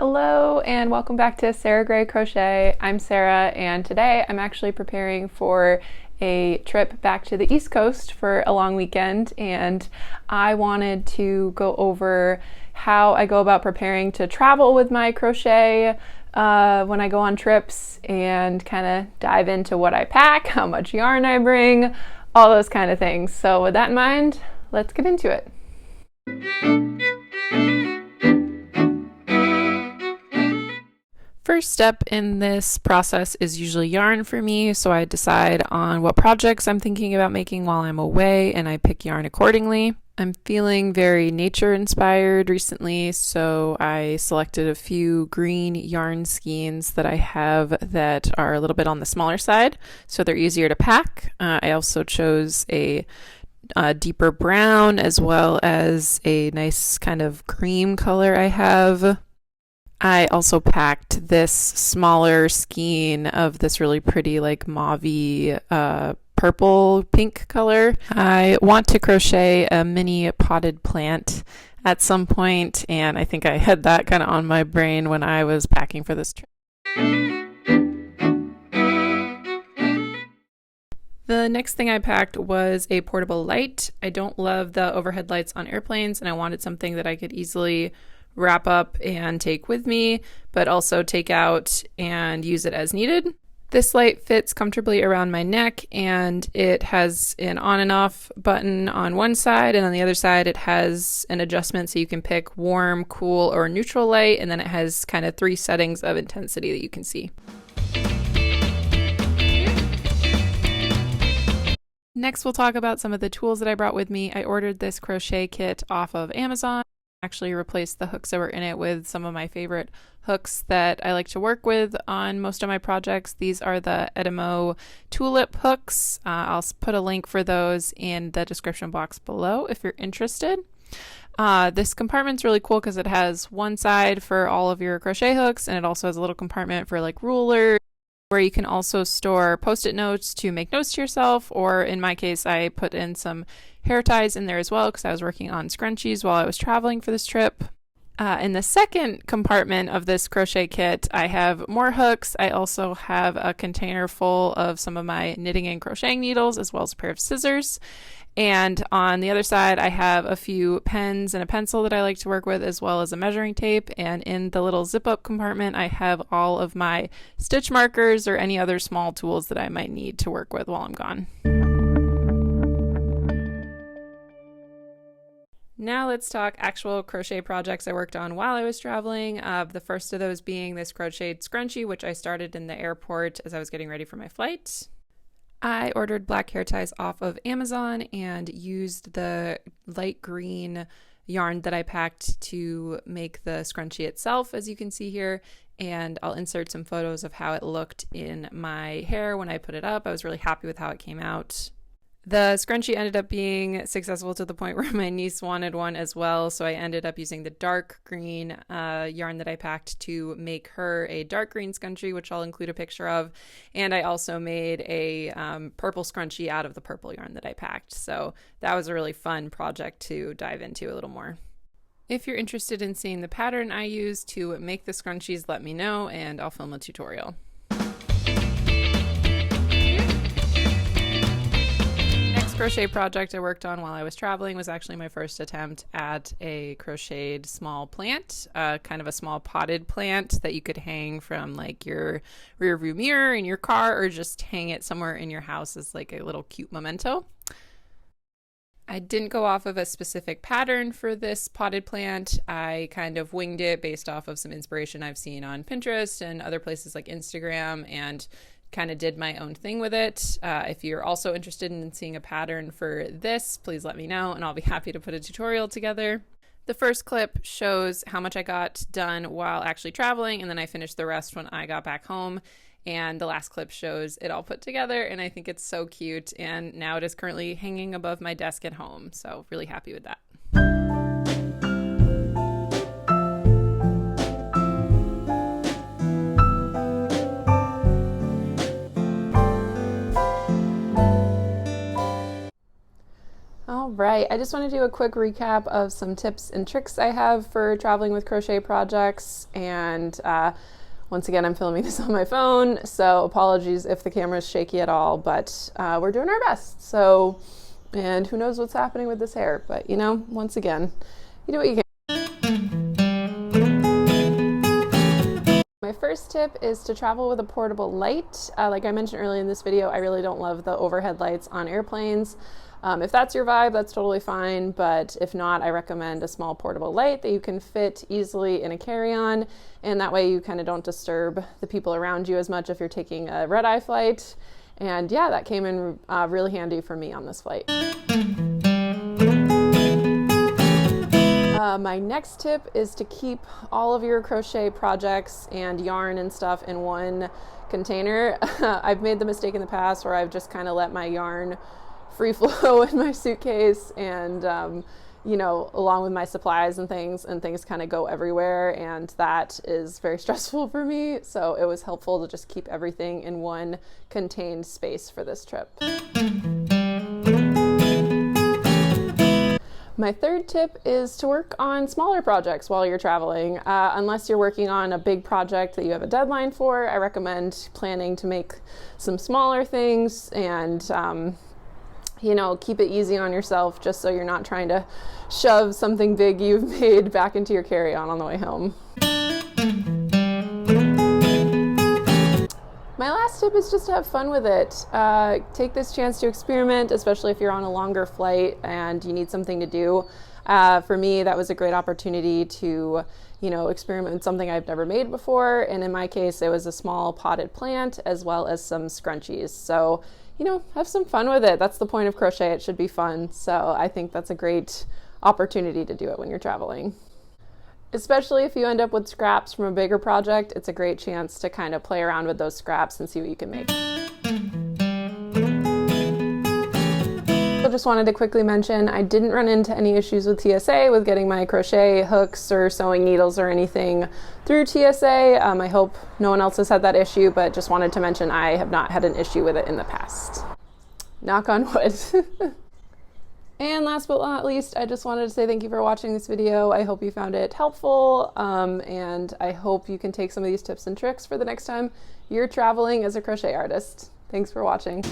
Hello and welcome back to Sarah Gray Crochet. I'm Sarah and today I'm actually preparing for a trip back to the East Coast for a long weekend, and I wanted to go over how I go about preparing to travel with my crochet when I go on trips, and kind of dive into what I pack, how much yarn I bring, all those kind of things. So with that in mind, let's get into it. First step in this process is usually yarn for me, so I decide on what projects I'm thinking about making while I'm away, and I pick yarn accordingly. I'm feeling very nature inspired recently, so I selected a few green yarn skeins that I have that are a little bit on the smaller side, so they're easier to pack. I also chose a deeper brown as well as a nice kind of cream color I have. I also packed this smaller skein of this really pretty like mauve-y purple pink color. I want to crochet a mini potted plant at some point, and I think I had that kind of on my brain when I was packing for this trip. The next thing I packed was a portable light. I don't love the overhead lights on airplanes, and I wanted something that I could easily wrap up and take with me, but also take out and use it as needed. This light fits comfortably around my neck, and it has an on and off button on one side, and on the other side it has an adjustment so you can pick warm, cool, or neutral light, and then it has kind of 3 settings of intensity that you can see. Next, we'll talk about some of the tools that I brought with me. I ordered this crochet kit off of Amazon. Actually replaced the hooks that were in it with some of my favorite hooks that I like to work with on most of my projects. These are the Edimo tulip hooks. I'll put a link for those in the description box below if you're interested. This compartment's really cool because it has one side for all of your crochet hooks, and it also has a little compartment for like rulers, where you can also store post-it notes to make notes to yourself, or in my case, I put in some hair ties in there as well because I was working on scrunchies while I was traveling for this trip. In the second compartment of this crochet kit, I have more hooks. I also have a container full of some of my knitting and crocheting needles, as well as a pair of scissors. And on the other side, I have a few pens and a pencil that I like to work with, as well as a measuring tape. And in the little zip-up compartment, I have all of my stitch markers or any other small tools that I might need to work with while I'm gone. Now let's talk actual crochet projects I worked on while I was traveling. The first of those being this crocheted scrunchie, which I started in the airport as I was getting ready for my flight. I ordered black hair ties off of Amazon and used the light green yarn that I packed to make the scrunchie itself, as you can see here. And I'll insert some photos of how it looked in my hair when I put it up. I was really happy with how it came out. The scrunchie ended up being successful to the point where my niece wanted one as well, so I ended up using the dark green yarn that I packed to make her a dark green scrunchie, which I'll include a picture of, and I also made a purple scrunchie out of the purple yarn that I packed, so that was a really fun project to dive into a little more. If you're interested in seeing the pattern I use to make the scrunchies, let me know and I'll film a tutorial. Crochet project I worked on while I was traveling was actually my first attempt at a crocheted small plant, kind of a small potted plant that you could hang from like your rear view mirror in your car, or just hang it somewhere in your house as like a little cute memento. I didn't go off of a specific pattern for this potted plant. I kind of winged it based off of some inspiration I've seen on Pinterest and other places like Instagram, and kind of did my own thing with it. If you're also interested in seeing a pattern for this, please let me know and I'll be happy to put a tutorial together. The first clip shows how much I got done while actually traveling, and then I finished the rest when I got back home. And the last clip shows it all put together, and I think it's so cute, and now it is currently hanging above my desk at home, so really happy with that. Right, I just want to do a quick recap of some tips and tricks I have for traveling with crochet projects. And once again, I'm filming this on my phone, so apologies if the camera is shaky at all, but we're doing our best. So, and who knows what's happening with this hair, but you know, once again, you do what you can. My first tip is to travel with a portable light. Like I mentioned earlier in this video, I really don't love the overhead lights on airplanes. If that's your vibe, that's totally fine, but if not, I recommend a small portable light that you can fit easily in a carry-on, and that way you kind of don't disturb the people around you as much if you're taking a red-eye flight. And yeah, that came in really handy for me on this flight. My next tip is to keep all of your crochet projects and yarn and stuff in one container. I've made the mistake in the past where I've just kind of let my yarn free flow in my suitcase and you know, along with my supplies and things kind of go everywhere, and that is very stressful for me. So it was helpful to just keep everything in one contained space for this trip. My third tip is to work on smaller projects while you're traveling. Unless you're working on a big project that you have a deadline for, I recommend planning to make some smaller things and you know, keep it easy on yourself just so you're not trying to shove something big you've made back into your carry-on the way home. My last tip is just to have fun with it. Take this chance to experiment, especially if you're on a longer flight and you need something to do. For me, that was a great opportunity to, you know, experiment with something I've never made before. And in my case, it was a small potted plant as well as some scrunchies. So, you know, have some fun with it. That's the point of crochet. It should be fun. So I think that's a great opportunity to do it when you're traveling. Especially if you end up with scraps from a bigger project, it's a great chance to kind of play around with those scraps and see what you can make. I just wanted to quickly mention I didn't run into any issues with TSA with getting my crochet hooks or sewing needles or anything through TSA. I hope no one else has had that issue, but just wanted to mention I have not had an issue with it in the past. Knock on wood. And last but not least, I just wanted to say thank you for watching this video. I hope you found it helpful, and I hope you can take some of these tips and tricks for the next time you're traveling as a crochet artist. Thanks for watching.